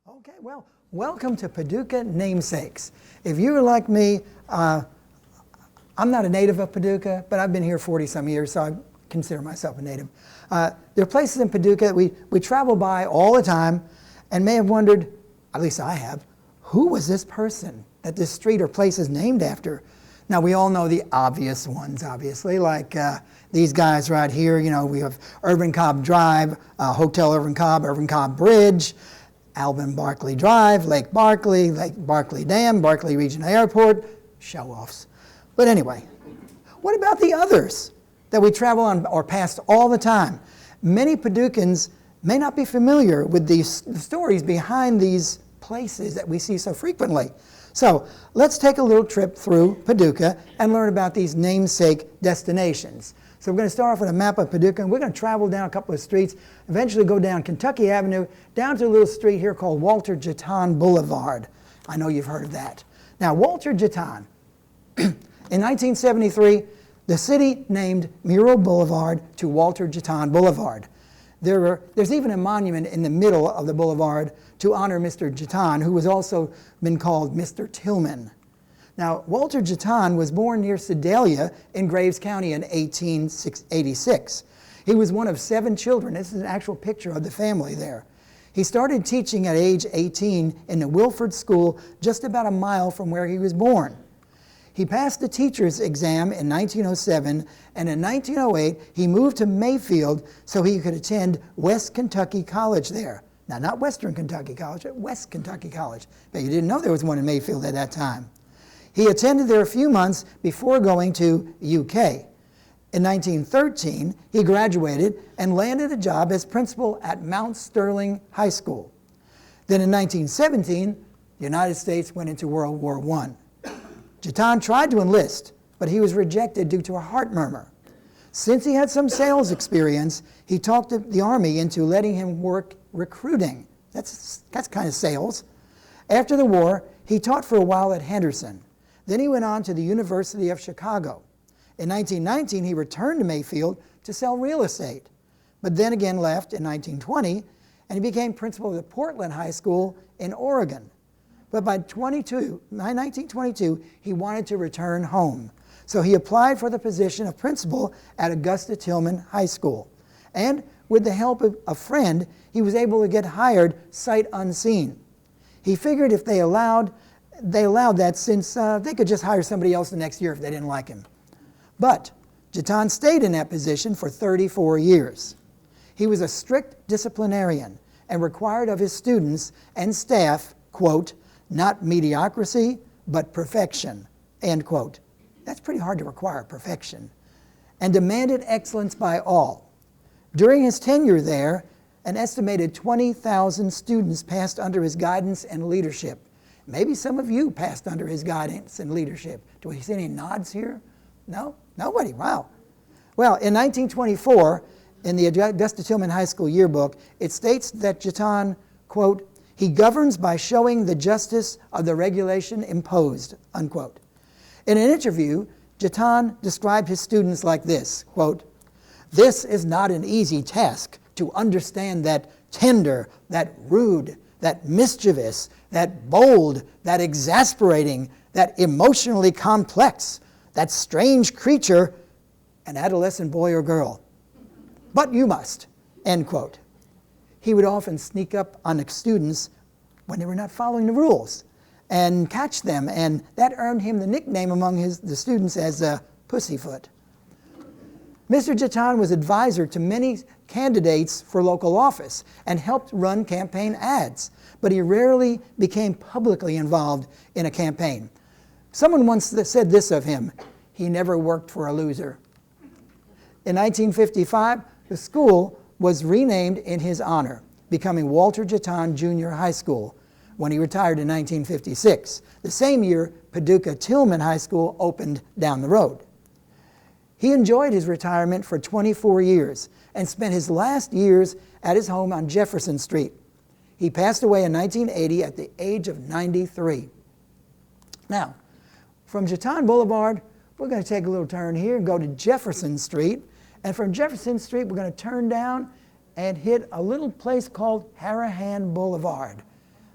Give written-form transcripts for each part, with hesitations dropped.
Okay, well, welcome to Paducah Namesakes. If you're like me, I'm not a native of Paducah, but I've been here 40-some years, so I consider myself a native. There are places in Paducah that we travel by all the time and may have wondered, at least I have, who was this person that this street or place is named after? Now, we all know the obvious ones, obviously, like these guys right here. You know, we have Irvin Cobb Drive, Hotel Irvin Cobb Bridge, Alvin Barkley Drive, Lake Barkley Dam, Barkley Regional Airport, show-offs. But anyway, what about the others that we travel on or past all the time? Many Paducans may not be familiar with the stories behind these places that we see so frequently. So let's take a little trip through Paducah and learn about these namesake destinations. So we're going to start off with a map of Paducah, and we're going to travel down a couple of streets, eventually go down Kentucky Avenue, down to a little street here called Walter Jaton Boulevard. I know you've heard of that. Now, Walter Jaton, in 1973, the city named Muro Boulevard to Walter Jaton Boulevard. There's even a monument in the middle of the boulevard to honor Mr. Jaton, who was also been called Mr. Tillman. Now, Walter Jaton was born near Sedalia in Graves County in 1886. He was one of 7 children. This is an actual picture of the family there. He started teaching at age 18 in the Wilford School just about a mile from where he was born. He passed the teacher's exam in 1907, and in 1908 he moved to Mayfield so he could attend West Kentucky College there. Now, not Western Kentucky College, but West Kentucky College. But you didn't know there was one in Mayfield at that time. He attended there a few months before going to UK. In 1913, he graduated and landed a job as principal at Mount Sterling High School. Then in 1917, the United States went into World War I. Jaton tried to enlist, but he was rejected due to a heart murmur. Since he had some sales experience, he talked the Army into letting him work recruiting. That's kind of sales. After the war, he taught for a while at Henderson. Then he went on to the University of Chicago. In 1919, he returned to Mayfield to sell real estate, but then again left in 1920, and he became principal of the Portland High School in Oregon. But by 1922, he wanted to return home. So he applied for the position of principal at Augusta Tillman High School. And with the help of a friend, he was able to get hired sight unseen. He figured if they allowed that since they could just hire somebody else the next year if they didn't like him. But Jaton stayed in that position for 34 years. He was a strict disciplinarian and required of his students and staff, quote, not mediocrity, but perfection, end quote. That's pretty hard to require, perfection. And demanded excellence by all. During his tenure there, an estimated 20,000 students passed under his guidance and leadership. Maybe some of you passed under his guidance and leadership. Do we see any nods here? No? Nobody? Wow. Well, in 1924, in the Augusta Tillman High School yearbook, it states that Jaton, quote, he governs by showing the justice of the regulation imposed, unquote. In an interview, Jaton described his students like this, quote, this is not an easy task to understand that tender, that rude, that mischievous, that bold, that exasperating, that emotionally complex, that strange creature, an adolescent boy or girl. But you must, end quote. He would often sneak up on the students when they were not following the rules and catch them, and that earned him the nickname among the students as Pussyfoot. Mr. Jaton was advisor to many candidates for local office and helped run campaign ads, but he rarely became publicly involved in a campaign. Someone once said this of him, he never worked for a loser. In 1955, the school was renamed in his honor, becoming Walter Jaton Junior High School when he retired in 1956. The same year, Paducah Tillman High School opened down the road. He enjoyed his retirement for 24 years and spent his last years at his home on Jefferson Street. He passed away in 1980 at the age of 93. Now, from Jaton Boulevard, we're going to take a little turn here and go to Jefferson Street. And from Jefferson Street, we're going to turn down and hit a little place called Harahan Boulevard.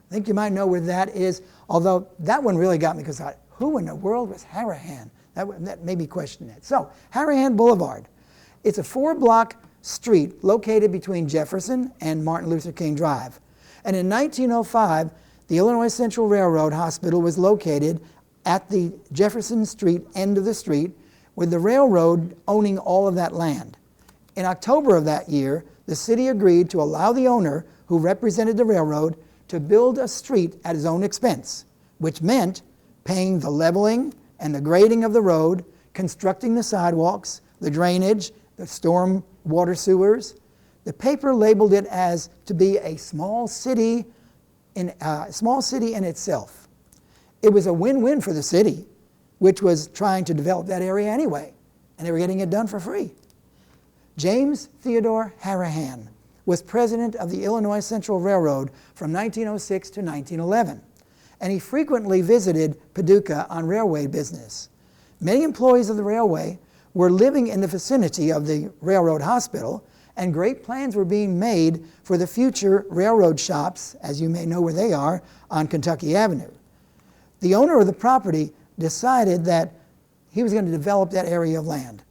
I think you might know where that is, although that one really got me because I thought, who in the world was Harahan? That made me question that. So, Harahan Boulevard. It's a 4-block street located between Jefferson and Martin Luther King Drive. And in 1905, the Illinois Central Railroad Hospital was located at the Jefferson Street end of the street, with the railroad owning all of that land. In October of that year, the city agreed to allow the owner, who represented the railroad, to build a street at his own expense, which meant paying the leveling and the grading of the road, constructing the sidewalks, the drainage, the storm water sewers. The paper labeled it as to be a small city in itself. It was a win-win for the city, which was trying to develop that area anyway, and they were getting it done for free. James Theodore Harahan was president of the Illinois Central Railroad from 1906 to 1911, and he frequently visited Paducah on railway business. Many employees of the railway were living in the vicinity of the railroad hospital, and great plans were being made for the future railroad shops, as you may know where they are, on Kentucky Avenue. The owner of the property decided that he was going to develop that area of land.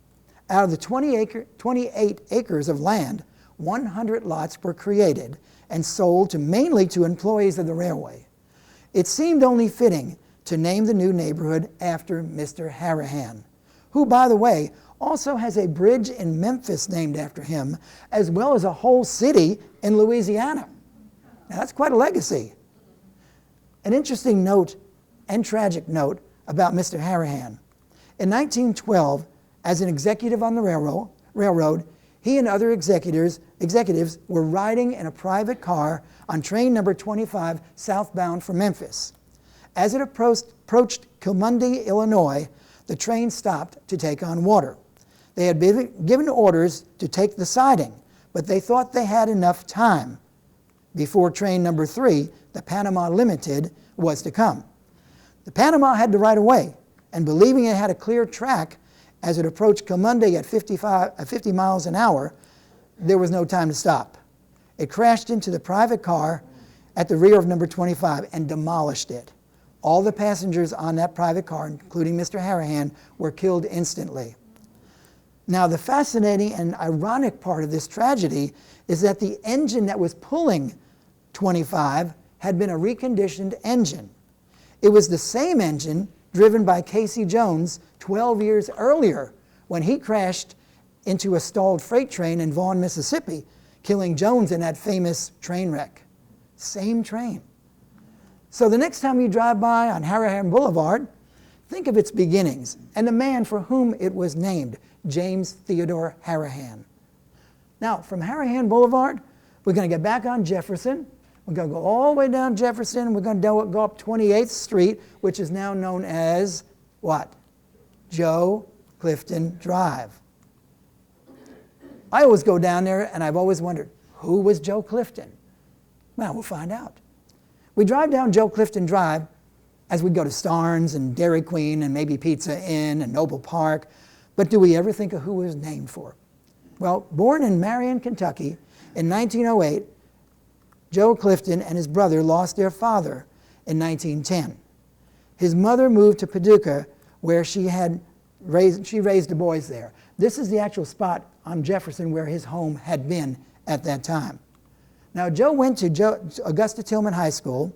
Out of the 28 acres of land, 100 lots were created and sold mainly to employees of the railway. It seemed only fitting to name the new neighborhood after Mr. Harahan, who, by the way, also has a bridge in Memphis named after him, as well as a whole city in Louisiana. Now, that's quite a legacy. An interesting note and tragic note about Mr. Harahan. In 1912, as an executive on the railroad, he and other executives were riding in a private car on train number 25 southbound from Memphis. As it approached Kilmundy, Illinois, the train stopped to take on water. They had been given orders to take the siding, but they thought they had enough time before train number 3, the Panama Limited, was to come. The Panama had the right of way, and believing it had a clear track as it approached Kilmundy at 50 miles an hour, there was no time to stop. It crashed into the private car at the rear of number 25 and demolished it. All the passengers on that private car, including Mr. Harahan, were killed instantly. Now, the fascinating and ironic part of this tragedy is that the engine that was pulling 25 had been a reconditioned engine. It was the same engine driven by Casey Jones 12 years earlier when he crashed into a stalled freight train in Vaughan, Mississippi, killing Jones in that famous train wreck. Same train. So the next time you drive by on Harahan Boulevard, think of its beginnings and the man for whom it was named, James Theodore Harahan. Now, from Harahan Boulevard, we're going to get back on Jefferson. We're going to go all the way down Jefferson. We're going to go up 28th Street, which is now known as what? Joe Clifton Drive. I always go down there, and I've always wondered, who was Joe Clifton? Well, we'll find out. We drive down Joe Clifton Drive as we go to Starnes and Dairy Queen and maybe Pizza Inn and Noble Park, but do we ever think of who it was named for? Well, born in Marion, Kentucky in 1908, Joe Clifton and his brother lost their father in 1910. His mother moved to Paducah, where she raised the boys there. This is the actual spot on Jefferson where his home had been at that time. Now, Joe went to Augusta Tillman High School.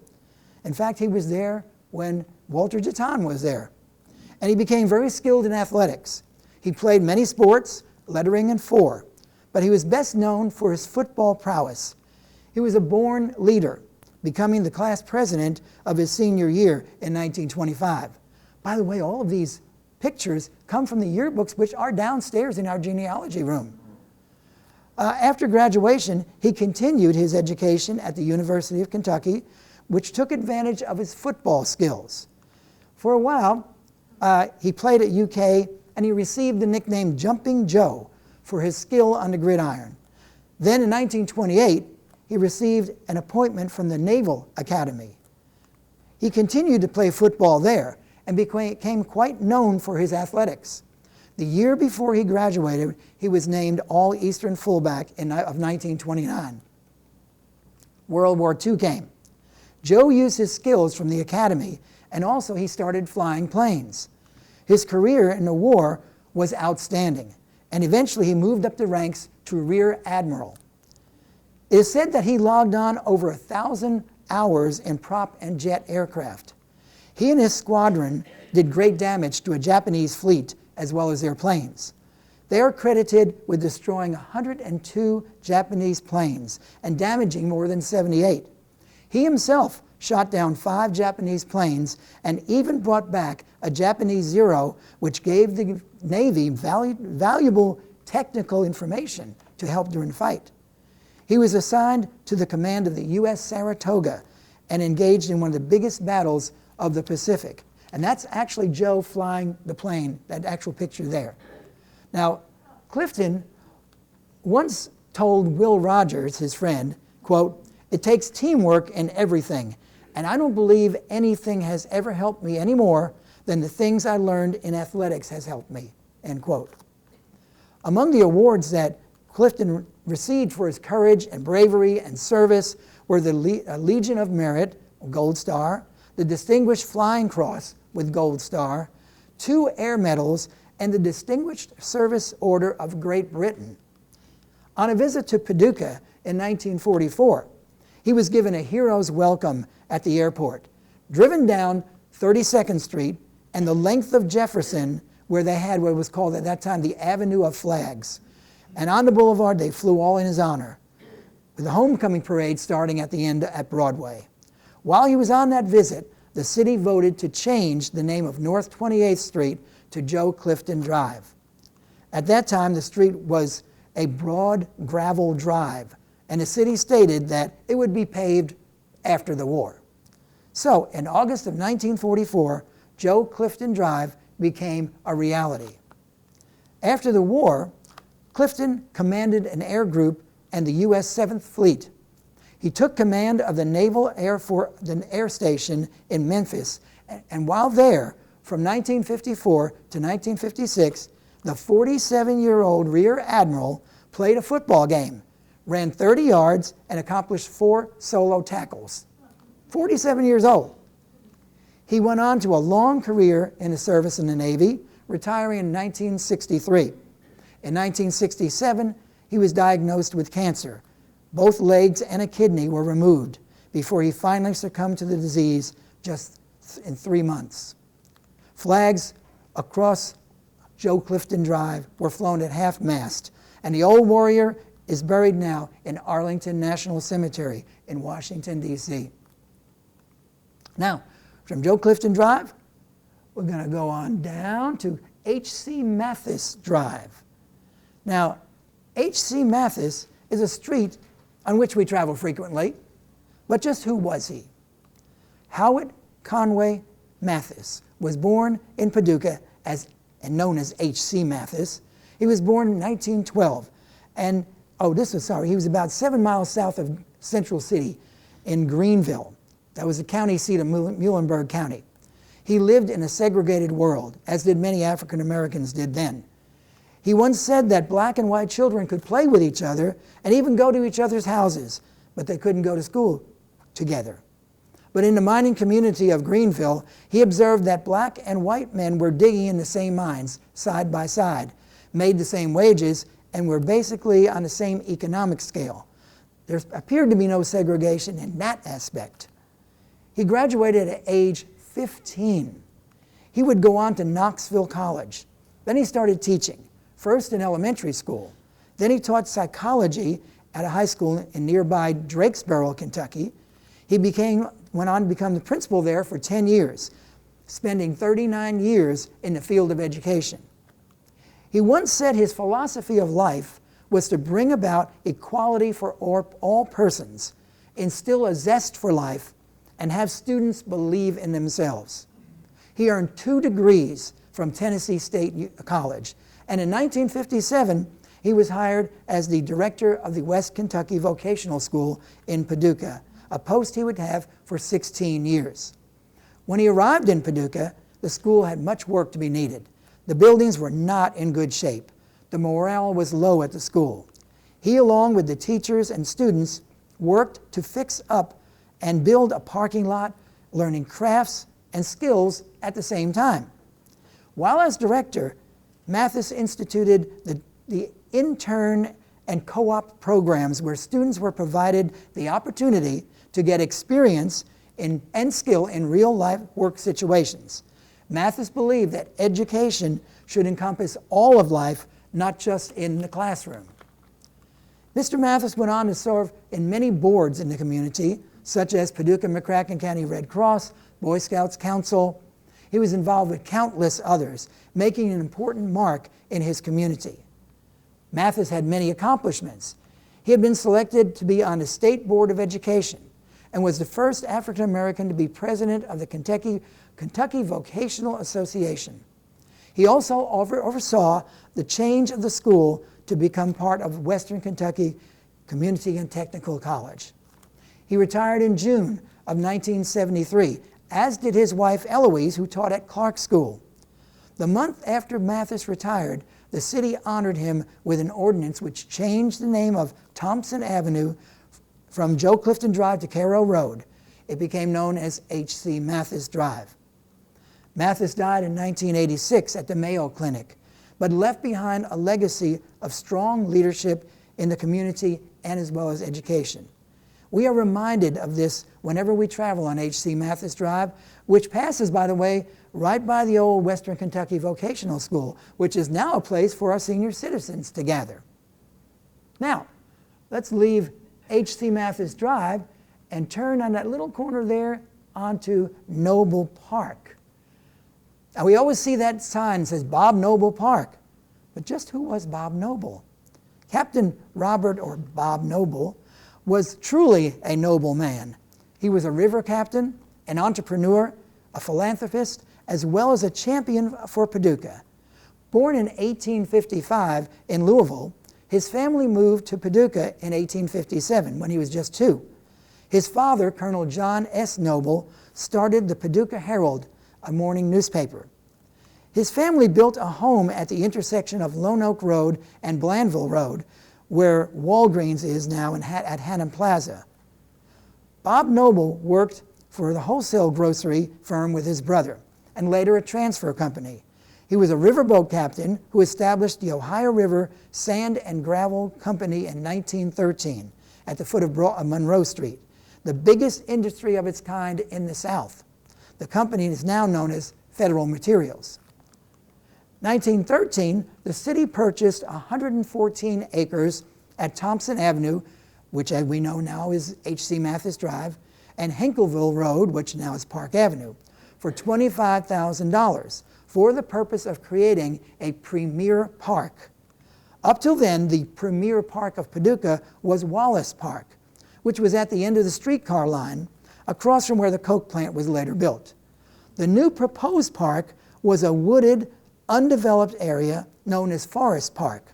In fact, he was there when Walter Jaton was there. And he became very skilled in athletics. He played many sports, lettering and four, but he was best known for his football prowess. He was a born leader, becoming the class president of his senior year in 1925. By the way, all of these pictures come from the yearbooks, which are downstairs in our genealogy room. After graduation, he continued his education at the University of Kentucky, which took advantage of his football skills. For a while, he played at UK, and he received the nickname Jumping Joe for his skill on the gridiron. Then in 1928, he received an appointment from the Naval Academy. He continued to play football there and became quite known for his athletics. The year before he graduated, he was named All-Eastern fullback of 1929. World War II came. Joe used his skills from the academy, and also he started flying planes. His career in the war was outstanding, and eventually he moved up the ranks to Rear Admiral. It is said that he logged on over 1,000 hours in prop and jet aircraft. He and his squadron did great damage to a Japanese fleet as well as their planes. They are credited with destroying 102 Japanese planes and damaging more than 78. He himself shot down 5 Japanese planes and even brought back a Japanese Zero, which gave the Navy valuable technical information to help during the fight. He was assigned to the command of the U.S. Saratoga and engaged in one of the biggest battles of the Pacific. And that's actually Joe flying the plane, that actual picture there. Now, Clifton once told Will Rogers, his friend, quote, "It takes teamwork in everything, and I don't believe anything has ever helped me any more than the things I learned in athletics has helped me," end quote. Among the awards that Clifton received for his courage and bravery and service were the Legion of Merit, Gold Star, the Distinguished Flying Cross with Gold Star, 2 Air Medals, and the Distinguished Service Order of Great Britain. On a visit to Paducah in 1944, he was given a hero's welcome at the airport, driven down 32nd Street and the length of Jefferson, where they had what was called at that time the Avenue of Flags. And on the boulevard, they flew all in his honor, with the homecoming parade starting at the end at Broadway. While he was on that visit, the city voted to change the name of North 28th Street to Joe Clifton Drive. At that time, the street was a broad gravel drive, and the city stated that it would be paved after the war. So, in August of 1944, Joe Clifton Drive became a reality. After the war, Clifton commanded an air group and the U.S. 7th Fleet. He took command of the Naval the Air Station in Memphis, and while there, from 1954 to 1956, the 47-year-old Rear Admiral played a football game, ran 30 yards, and accomplished 4 solo tackles. 47 years old. He went on to a long career in the service in the Navy, retiring in 1963. In 1967, he was diagnosed with cancer. Both legs and a kidney were removed before he finally succumbed to the disease just in 3 months. Flags across Joe Clifton Drive were flown at half-mast, and the old warrior is buried now in Arlington National Cemetery in Washington, D.C. Now, from Joe Clifton Drive, we're going to go on down to H.C. Mathis Drive. Now, H.C. Mathis is a street on which we travel frequently, but just who was he? Howard Conway Mathis was born in Paducah and known as H.C. Mathis. He was born in 1912, and he was about 7 miles south of Central City in Greenville. That was the county seat of Muhlenberg County. He lived in a segregated world, as did many African Americans did then. He once said that black and white children could play with each other and even go to each other's houses, but they couldn't go to school together. But in the mining community of Greenville, he observed that black and white men were digging in the same mines, side by side, made the same wages, and were basically on the same economic scale. There appeared to be no segregation in that aspect. He graduated at age 15. He would go on to Knoxville College. Then he started teaching, first in elementary school. Then he taught psychology at a high school in nearby Drakesboro, Kentucky. He went on to become the principal there for 10 years, spending 39 years in the field of education. He once said his philosophy of life was to bring about equality for all persons, instill a zest for life, and have students believe in themselves. He earned 2 degrees from Tennessee State College, and in 1957, he was hired as the director of the West Kentucky Vocational School in Paducah, a post he would have for 16 years. When he arrived in Paducah, the school had much work to be needed. The buildings were not in good shape. The morale was low at the school. He, along with the teachers and students, worked to fix up and build a parking lot, learning crafts and skills at the same time. While as director, Mathis instituted the intern and co-op programs where students were provided the opportunity to get experience and skill in real-life work situations. Mathis believed that education should encompass all of life, not just in the classroom. Mr. Mathis went on to serve in many boards in the community, such as Paducah McCracken County Red Cross, Boy Scouts Council. He was involved with countless others, making an important mark in his community. Mathis had many accomplishments. He had been selected to be on the State Board of Education and was the first African American to be president of the Kentucky Vocational Association. He also oversaw the change of the school to become part of Western Kentucky Community and Technical College. He retired in June of 1973, as did his wife Eloise, who taught at Clark School. The month after Mathis retired, the city honored him with an ordinance which changed the name of Thompson Avenue from Joe Clifton Drive to Caro Road. It became known as H.C. Mathis Drive. Mathis died in 1986 at the Mayo Clinic, but left behind a legacy of strong leadership in the community and as well as education. We are reminded of this whenever we travel on H.C. Mathis Drive, which passes, by the way, right by the old Western Kentucky Vocational School, which is now a place for our senior citizens to gather. Now, let's leave H.C. Mathis Drive and turn on that little corner there onto Noble Park. Now, we always see that sign that says Bob Noble Park, but just who was Bob Noble? Captain Robert, or Bob Noble, was truly a noble man. He was a river captain, an entrepreneur, a philanthropist, as well as a champion for Paducah. Born in 1855 in Louisville, his family moved to Paducah in 1857 when he was just 2. His father, Colonel John S. Noble, started the Paducah Herald, a morning newspaper. His family built a home at the intersection of Lone Oak Road and Blandville Road, where Walgreens is now at Hannan Plaza. Bob Noble worked for the wholesale grocery firm with his brother, and later a transfer company. He was a riverboat captain who established the Ohio River Sand and Gravel Company in 1913 at the foot of Monroe Street, the biggest industry of its kind in the South. The company is now known as Federal Materials. 1913, the city purchased 114 acres at Thompson Avenue, which as we know now is H.C. Mathis Drive, and Hinkville Road, which now is Park Avenue, for $25,000 for the purpose of creating a premier park. Up till then, the premier park of Paducah was Wallace Park, which was at the end of the streetcar line, across from where the Coke plant was later built. The new proposed park was a wooded, undeveloped area known as Forest Park.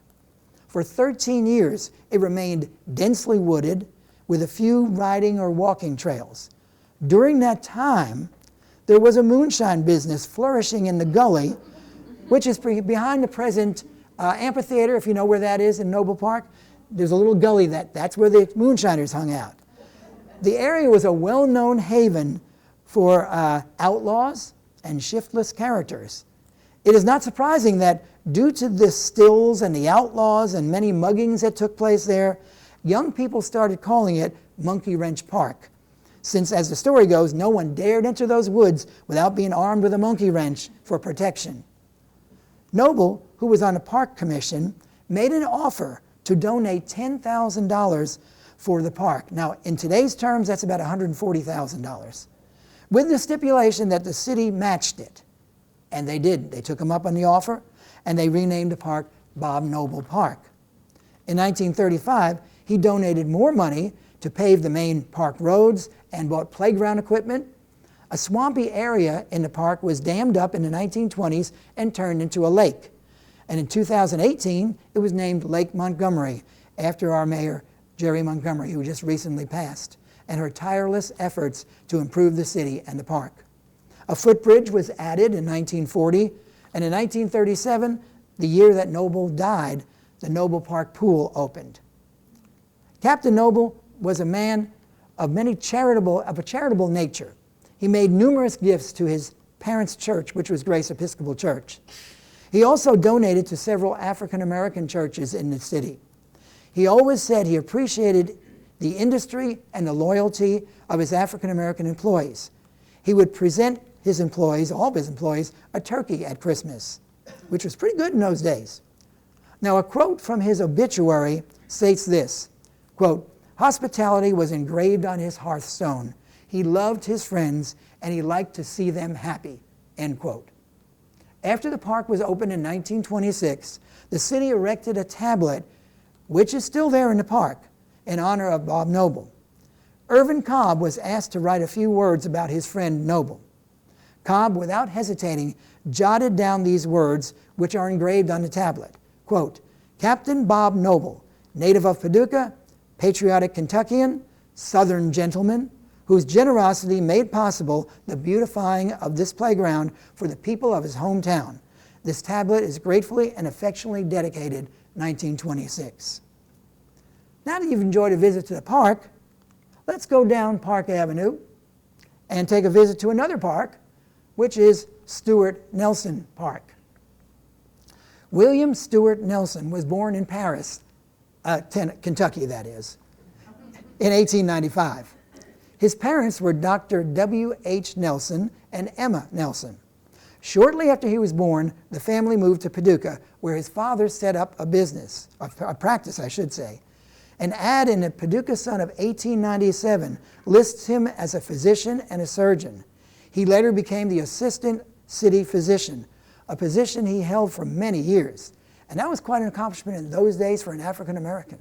For 13 years, it remained densely wooded with a few riding or walking trails. During that time, there was a moonshine business flourishing in the gully, which is behind the present amphitheater, if you know where that is in Noble Park. There's a little gully that's where the moonshiners hung out. The area was a well-known haven for outlaws and shiftless characters. It is not surprising that due to the stills and the outlaws and many muggings that took place there, young people started calling it Monkey Wrench Park, since, as the story goes, no one dared enter those woods without being armed with a monkey wrench for protection. Noble, who was on the park commission, made an offer to donate $10,000 for the park. Now, in today's terms, that's about $140,000, with the stipulation that the city matched it. And they did. They took him up on the offer, and they renamed the park Bob Noble Park. In 1935, he donated more money to pave the main park roads and bought playground equipment. A swampy area in the park was dammed up in the 1920s and turned into a lake. And in 2018, it was named Lake Montgomery, after our mayor, Jerry Montgomery, who just recently passed, and her tireless efforts to improve the city and the park. A footbridge was added in 1940, and in 1937, the year that Noble died, the Noble Park Pool opened. Captain Noble was a man of a charitable nature. He made numerous gifts to his parents' church, which was Grace Episcopal Church. He also donated to several African American churches in the city. He always said he appreciated the industry and the loyalty of his African American employees. He would present his employees, all of his employees, a turkey at Christmas, which was pretty good in those days. Now, a quote from his obituary states this, quote, "Hospitality was engraved on his hearthstone. He loved his friends, and he liked to see them happy," end quote. After the park was opened in 1926, the city erected a tablet, which is still there in the park, in honor of Bob Noble. Irvin Cobb was asked to write a few words about his friend Noble. Cobb, without hesitating, jotted down these words, which are engraved on the tablet. Quote, "Captain Bob Noble, native of Paducah, patriotic Kentuckian, Southern gentleman, whose generosity made possible the beautifying of this playground for the people of his hometown. This tablet is gratefully and affectionately dedicated, 1926. Now that you've enjoyed a visit to the park, let's go down Park Avenue and take a visit to another park, which is Stuart Nelson Park. William Stuart Nelson was born in Paris, Kentucky that is, in 1895. His parents were Dr. W.H. Nelson and Emma Nelson. Shortly after he was born, the family moved to Paducah, where his father set up a business, a practice, I should say. An ad in the Paducah Sun of 1897 lists him as a physician and a surgeon. He later became the assistant city physician, a position he held for many years. And that was quite an accomplishment in those days for an African American.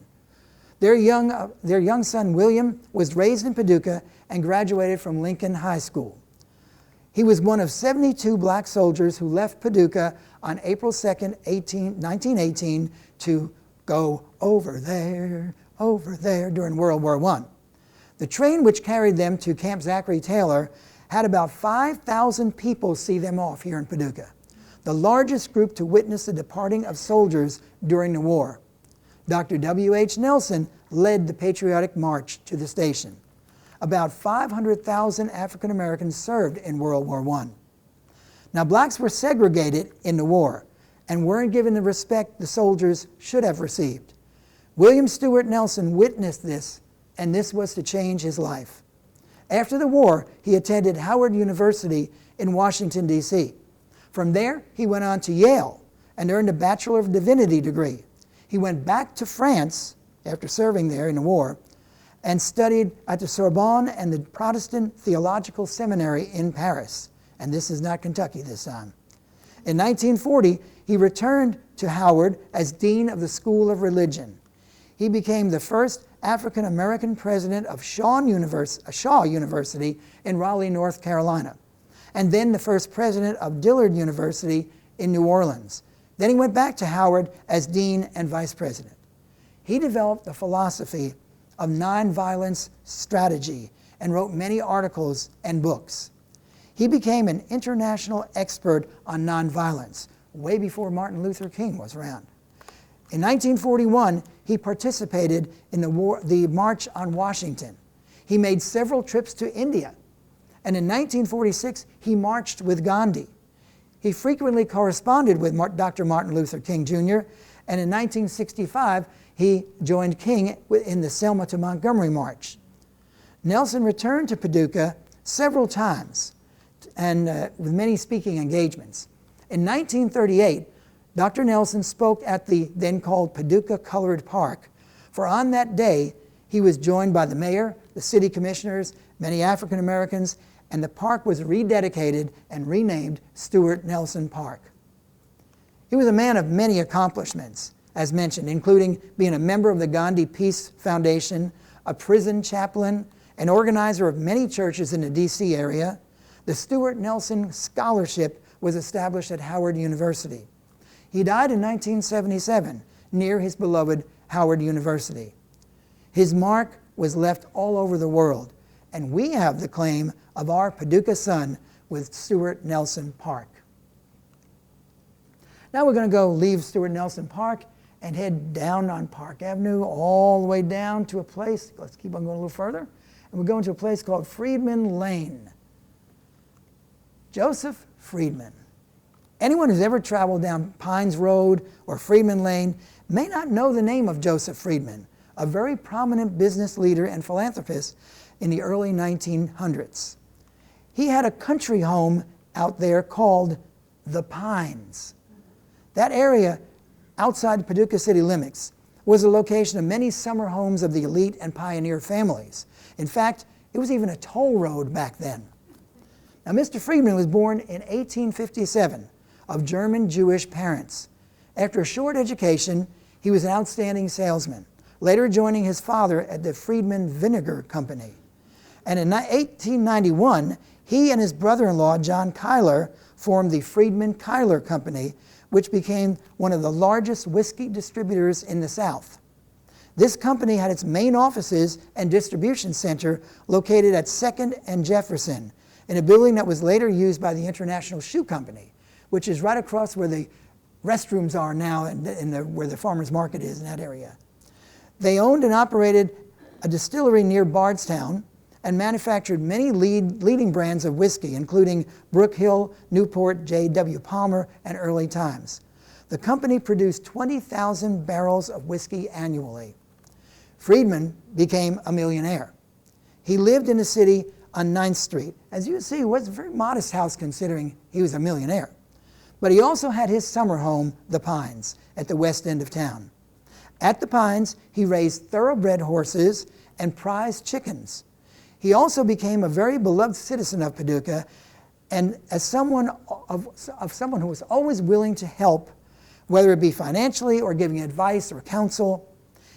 Their young son, William, was raised in Paducah and graduated from Lincoln High School. He was one of 72 black soldiers who left Paducah on April 2nd, 1918 to go over there during World War I. The train which carried them to Camp Zachary Taylor had about 5,000 people see them off here in Paducah, the largest group to witness the departing of soldiers during the war. Dr. W.H. Nelson led the patriotic march to the station. About 500,000 African Americans served in World War I. Now, blacks were segregated in the war and weren't given the respect the soldiers should have received. William Stuart Nelson witnessed this, and this was to change his life. After the war, he attended Howard University in Washington, D.C. From there, he went on to Yale and earned a Bachelor of Divinity degree. He went back to France after serving there in the war and studied at the Sorbonne and the Protestant Theological Seminary in Paris. And this is not Kentucky this time. In 1940, he returned to Howard as Dean of the School of Religion. He became the first African American president of Shaw University in Raleigh, North Carolina, and then the first president of Dillard University in New Orleans. Then he went back to Howard as dean and vice president. He developed the philosophy of nonviolence strategy and wrote many articles and books. He became an international expert on nonviolence way before Martin Luther King was around. In 1941, he participated in the March on Washington. He made several trips to India. And in 1946, he marched with Gandhi. He frequently corresponded with Dr. Martin Luther King Jr., and in 1965, he joined King in the Selma to Montgomery March. Nelson returned to Paducah several times, and with many speaking engagements. In 1938, Dr. Nelson spoke at the then called Paducah Colored Park, for on that day, he was joined by the mayor, the city commissioners, many African Americans, and the park was rededicated and renamed Stuart Nelson Park. He was a man of many accomplishments, as mentioned, including being a member of the Gandhi Peace Foundation, a prison chaplain, an organizer of many churches in the D.C. area. The Stuart Nelson Scholarship was established at Howard University. He died in 1977 near his beloved Howard University. His mark was left all over the world, and we have the claim of our Paducah Sun with Stuart Nelson Park. Now we're going to go leave Stuart Nelson Park and head down on Park Avenue all the way down to a place, let's keep on going a little further, and we're going to a place called Friedman Lane. Joseph Friedman. Anyone who's ever traveled down Pines Road or Friedman Lane may not know the name of Joseph Friedman, a very prominent business leader and philanthropist in the early 1900s. He had a country home out there called the Pines. That area outside Paducah city limits was the location of many summer homes of the elite and pioneer families. In fact, it was even a toll road back then. Now, Mr. Friedman was born in 1857 of German Jewish parents. After a short education, he was an outstanding salesman, later joining his father at the Friedman Vinegar Company. And in 1891, he and his brother-in-law, John Cuyler, formed the Friedman Cuyler Company, which became one of the largest whiskey distributors in the South. This company had its main offices and distribution center located at 2nd and Jefferson, in a building that was later used by the International Shoe Company, which is right across where the restrooms are now and where the farmers market is in that area. They owned and operated a distillery near Bardstown and manufactured many leading brands of whiskey, including Brook Hill, Newport, J.W. Palmer, and Early Times. The company produced 20,000 barrels of whiskey annually. Friedman became a millionaire. He lived in the city on 9th Street. As you can see, it was a very modest house considering he was a millionaire. But he also had his summer home, the Pines, at the west end of town. At the Pines, he raised thoroughbred horses and prize chickens. He also became a very beloved citizen of Paducah, and as someone who was always willing to help, whether it be financially or giving advice or counsel.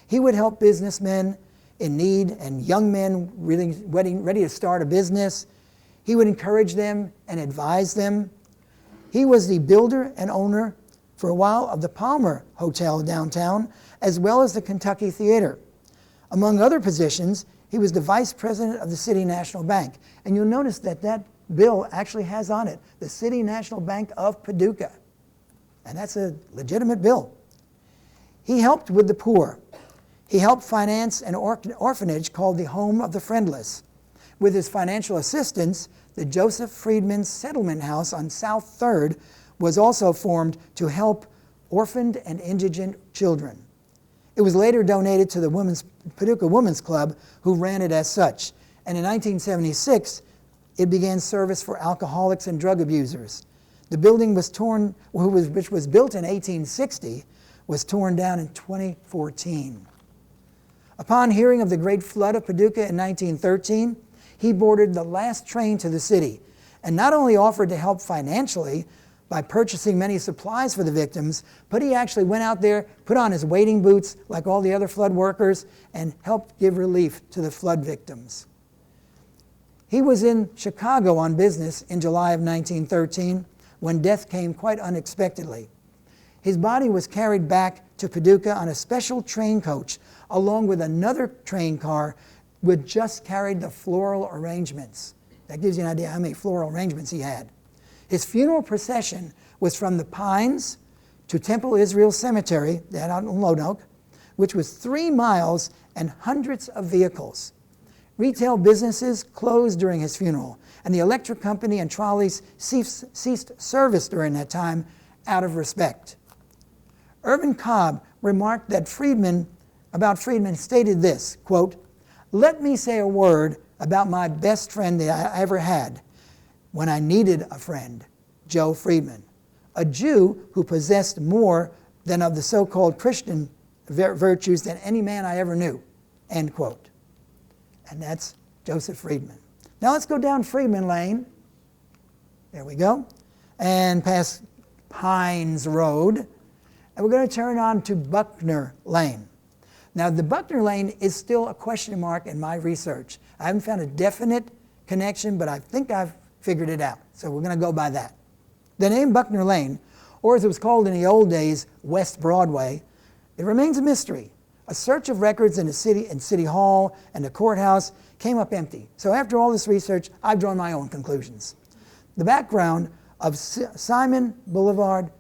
He would help businessmen in need and young men really ready to start a business. He would encourage them and advise them. He was the builder and owner for a while of the Palmer Hotel downtown, as well as the Kentucky Theater. Among other positions, he was the vice president of the City National Bank. And you'll notice that that bill actually has on it the City National Bank of Paducah. And that's a legitimate bill. He helped with the poor. He helped finance an orphanage called the Home of the Friendless. With his financial assistance, the Joseph Friedman Settlement House on South 3rd was also formed to help orphaned and indigent children. It was later donated to the Paducah Women's Club, who ran it as such. And in 1976, it began service for alcoholics and drug abusers. The building which was built in 1860, was torn down in 2014. Upon hearing of the Great Flood of Paducah in 1913, he boarded the last train to the city and not only offered to help financially by purchasing many supplies for the victims, but he actually went out there, put on his wading boots like all the other flood workers, and helped give relief to the flood victims. He was in Chicago on business in July of 1913 when death came quite unexpectedly. His body was carried back to Paducah on a special train coach, along with another train car which just carried the floral arrangements. That gives you an idea how many floral arrangements he had. His funeral procession was from the Pines to Temple Israel Cemetery, that out in Lonoke, which was 3 miles and hundreds of vehicles. Retail businesses closed during his funeral, and the electric company and trolleys ceased service during that time out of respect. Irvin Cobb remarked that Friedman stated this, quote, "Let me say a word about my best friend that I ever had when I needed a friend, Joe Friedman, a Jew who possessed more than of the so-called Christian virtues than any man I ever knew," end quote. And that's Joseph Friedman. Now let's go down Friedman Lane. There we go. And past Pines Road. And we're going to turn on to Buckner Lane. Now the Buckner Lane is still a question mark in my research. I haven't found a definite connection, but I think I've figured it out. So we're going to go by that. The name Buckner Lane, or as it was called in the old days, West Broadway, it remains a mystery. A search of records in the City Hall and the courthouse came up empty. So after all this research, I've drawn my own conclusions. The background of Simon Boulevard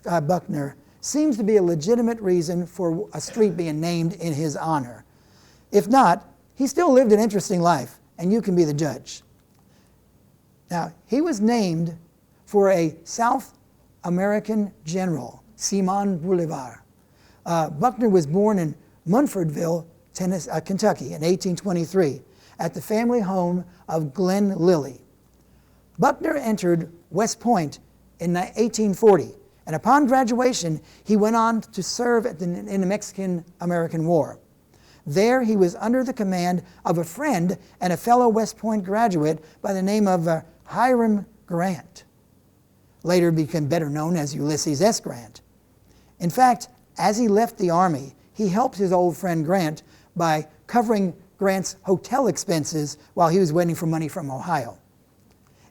Buckner seems to be a legitimate reason for a street being named in his honor. If not, he still lived an interesting life, and you can be the judge. Now, he was named for a South American general, Harahan Boulevard. Buckner was born in Munfordville, Kentucky in 1823 at the family home of Glen Lilly. Buckner entered West Point in 1840, and upon graduation, he went on to serve in the Mexican-American War. There, he was under the command of a friend and a fellow West Point graduate by the name of Hiram Grant, later became better known as Ulysses S. Grant. In fact, as he left the Army, he helped his old friend Grant by covering Grant's hotel expenses while he was waiting for money from Ohio.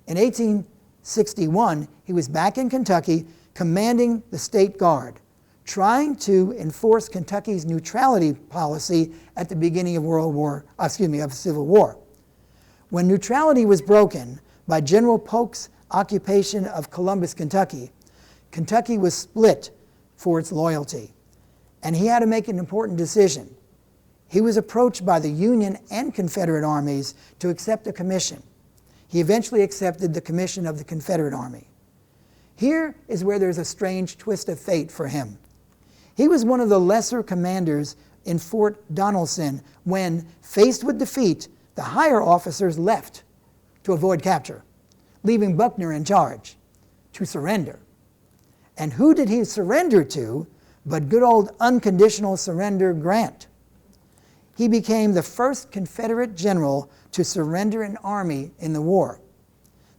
In 1861, he was back in Kentucky commanding the State Guard, trying to enforce Kentucky's neutrality policy at the beginning of of Civil War. When neutrality was broken by General Polk's occupation of Columbus, Kentucky, Kentucky was split for its loyalty, and he had to make an important decision. He was approached by the Union and Confederate armies to accept a commission. He eventually accepted the commission of the Confederate Army. Here is where there's a strange twist of fate for him. He was one of the lesser commanders in Fort Donelson when, faced with defeat, the higher officers left to avoid capture, leaving Buckner in charge to surrender. And who did he surrender to but good old unconditional surrender Grant? He became the first Confederate general to surrender an army in the war.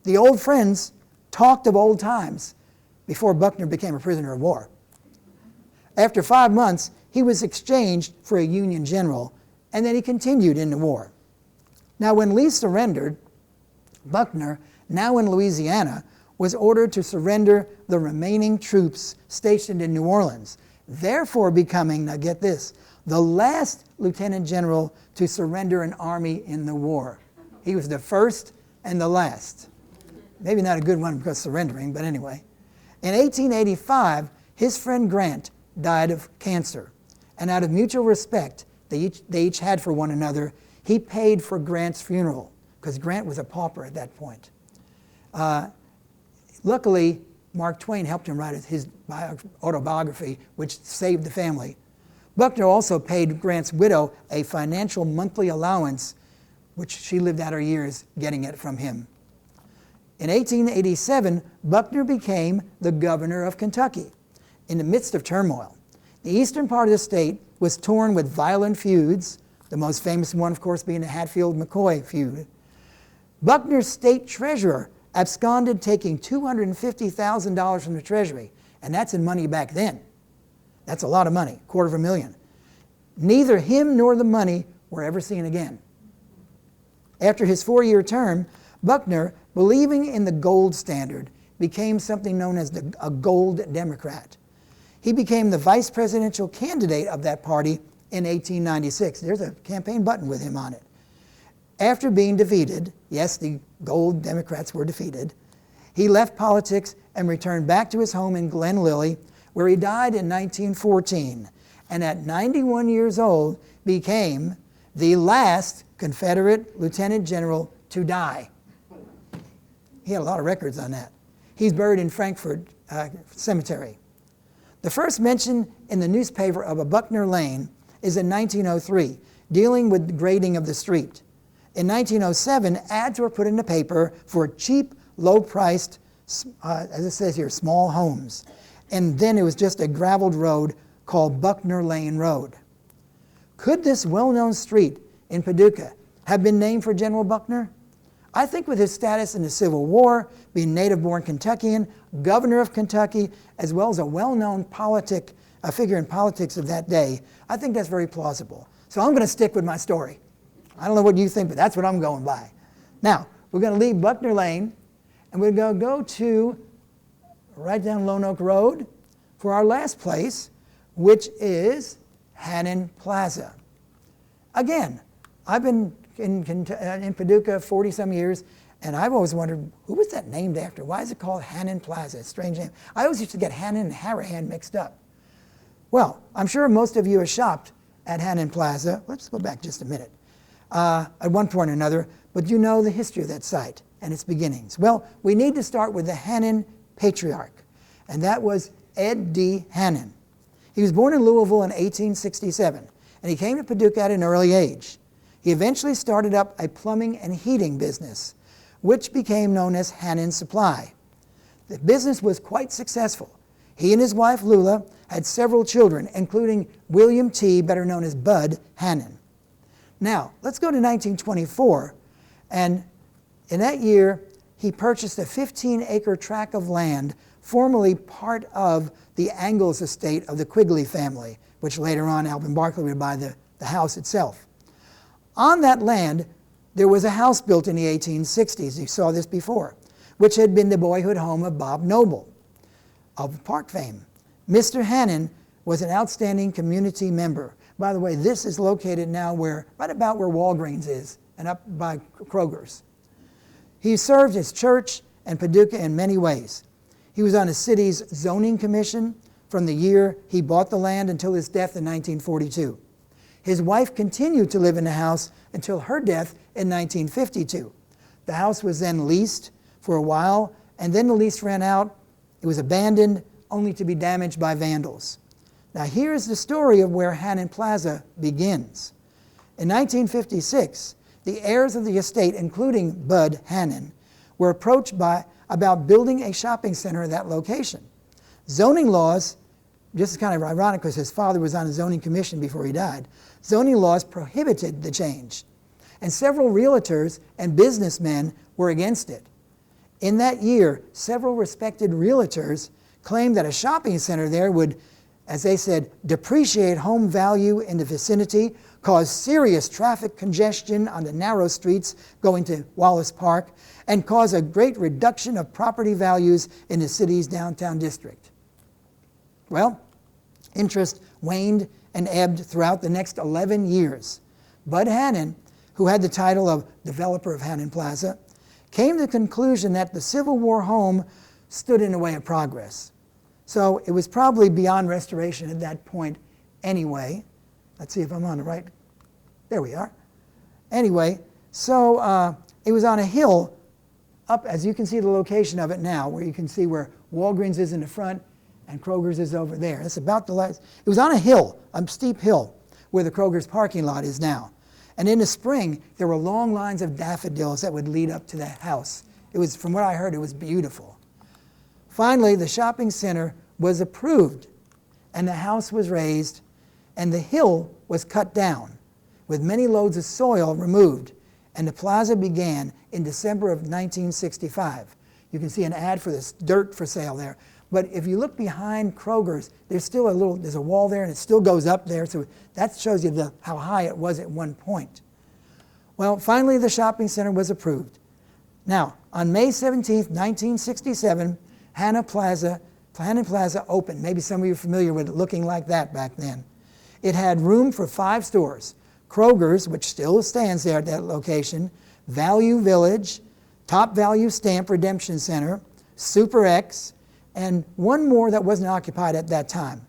The old friends talked of old times before Buckner became a prisoner of war. After 5 months, he was exchanged for a Union general, and then he continued in the war. Now, when Lee surrendered, Buckner, now in Louisiana, was ordered to surrender the remaining troops stationed in New Orleans, therefore becoming, now get this, the last lieutenant general to surrender an army in the war. He was the first and the last. Maybe not a good one because surrendering, but anyway. In 1885, his friend Grant died of cancer, and out of mutual respect they each had for one another, he paid for Grant's funeral, because Grant was a pauper at that point. Luckily, Mark Twain helped him write his autobiography, which saved the family. Buckner also paid Grant's widow a financial monthly allowance, which she lived out her years getting it from him. In 1887, Buckner became the governor of Kentucky. In the midst of turmoil, the eastern part of the state was torn with violent feuds, the most famous one, of course, being the Hatfield-McCoy feud. Buckner's state treasurer absconded, taking $250,000 from the treasury, and that's in money back then. That's a lot of money, $250,000. Neither him nor the money were ever seen again. After his 4-year term, Buckner, believing in the gold standard, became something known as a gold Democrat. He became the vice presidential candidate of that party in 1896. There's a campaign button with him on it. After being defeated, yes, the gold Democrats were defeated, he left politics and returned back to his home in Glen Lilly, where he died in 1914, and at 91 years old became the last Confederate lieutenant general to die. He had a lot of records on that. He's buried in Frankfort Cemetery. The first mention in the newspaper of a Buckner Lane is in 1903, dealing with the grading of the street. In 1907, ads were put in the paper for cheap, low-priced, as it says here, small homes. And then it was just a graveled road called Buckner Lane Road. Could this well-known street in Paducah have been named for General Buckner? I think with his status in the Civil War, being native-born Kentuckian, governor of Kentucky, as well as a well-known figure in politics of that day, I think that's very plausible. So I'm going to stick with my story. I don't know what you think, but that's what I'm going by. Now, we're going to leave Buckner Lane, and we're going to go to right down Lone Oak Road for our last place, which is Hannan Plaza. Again, I've been in Paducah 40-some years, and I've always wondered, who was that named after? Why is it called Hannan Plaza? It's a strange name. I always used to get Hannan and Harahan mixed up. Well, I'm sure most of you have shopped at Hannan Plaza. Let's go back just a minute. at one point or another, but you know the history of that site and its beginnings. Well, we need to start with the Hannan patriarch, and that was Ed D. Hannan. He was born in Louisville in 1867, and he came to Paducah at an early age. He eventually started up a plumbing and heating business, which became known as Hannan Supply. The business was quite successful. He and his wife Lula had several children, including William T., better known as Bud Hannan. Now, let's go to 1924, and in that year, he purchased a 15-acre tract of land, formerly part of the Angles estate of the Quigley family, which later on Alvin Barkley would buy the house itself. On that land, there was a house built in the 1860s, you saw this before, which had been the boyhood home of Bob Noble of park fame. Mr. Hannan was an outstanding community member. By the way, this is located now right about where Walgreens is and up by Kroger's. He served his church and Paducah in many ways. He was on the city's zoning commission from the year he bought the land until his death in 1942. His wife continued to live in the house until her death in 1952. The house was then leased for a while, and then the lease ran out. It was abandoned, only to be damaged by vandals. Now here's the story of where Hannan Plaza begins. In 1956, the heirs of the estate, including Bud Hannan, were approached about building a shopping center in that location. Zoning laws, this is kind of ironic because his father was on the zoning commission before he died, zoning laws prohibited the change. And several realtors and businessmen were against it. In that year, several respected realtors claimed that a shopping center there would, as they said, depreciate home value in the vicinity, cause serious traffic congestion on the narrow streets going to Wallace Park, and cause a great reduction of property values in the city's downtown district. Well, interest waned and ebbed throughout the next 11 years. Bud Hannan, who had the title of developer of Hannan Plaza, came to the conclusion that the Civil War home stood in the way of progress. So it was probably beyond restoration at that point anyway. Let's see if I'm on the right. There we are. Anyway, so it was on a hill up, as you can see the location of it now, where you can see where Walgreens is in the front and Kroger's is over there. It's about the last. It was on a hill, a steep hill, where the Kroger's parking lot is now. And in the spring, there were long lines of daffodils that would lead up to the house. It was, from what I heard, it was beautiful. Finally, the shopping center was approved, and the house was raised, and the hill was cut down, with many loads of soil removed, and the plaza began in December of 1965. You can see an ad for this dirt for sale there. But if you look behind Kroger's, there's a wall there and it still goes up there, so that shows you how high it was at one point. Well, finally the shopping center was approved. Now, on May 17th, 1967, Hannan Plaza opened. Maybe some of you are familiar with it looking like that back then. It had room for 5 stores. Kroger's, which still stands there at that location, Value Village, Top Value Stamp Redemption Center, Super X, and one more that wasn't occupied at that time.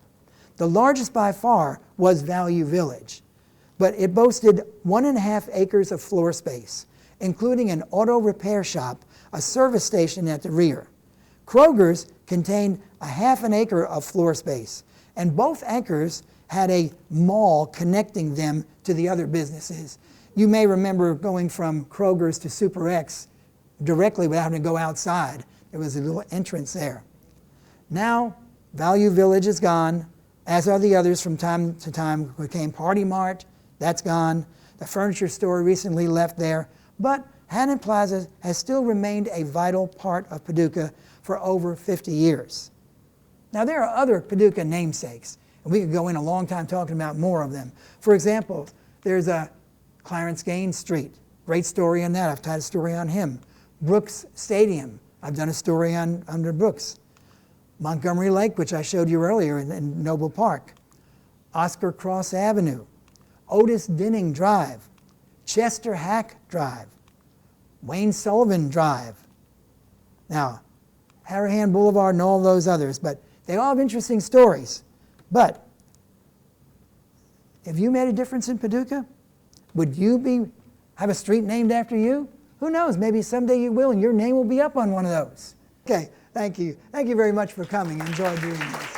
The largest by far was Value Village, but it boasted 1.5 acres of floor space, including an auto repair shop, a service station at the rear. Kroger's contained 1/2 acre of floor space, and both anchors had a mall connecting them to the other businesses. You may remember going from Kroger's to Super X directly without having to go outside. There was a little entrance there. Now, Value Village is gone, as are the others from time to time. Became Party Mart, that's gone. The furniture store recently left there. But Hannan Plaza has still remained a vital part of Paducah for over 50 years. Now, there are other Paducah namesakes, and we could go in a long time talking about more of them. For example, there's a Clarence Gaines Street. Great story on that. I've tied a story on him. Brooks Stadium. I've done a story under Brooks. Montgomery Lake, which I showed you earlier in Noble Park. Oscar Cross Avenue. Otis Dinning Drive. Chester Hack Drive. Wayne Sullivan Drive. Now, Harahan Boulevard and all those others, but they all have interesting stories. But if you made a difference in Paducah, would you be have a street named after you? Who knows? Maybe someday you will, and your name will be up on one of those. Okay, thank you. Thank you very much for coming. I enjoyed doing this.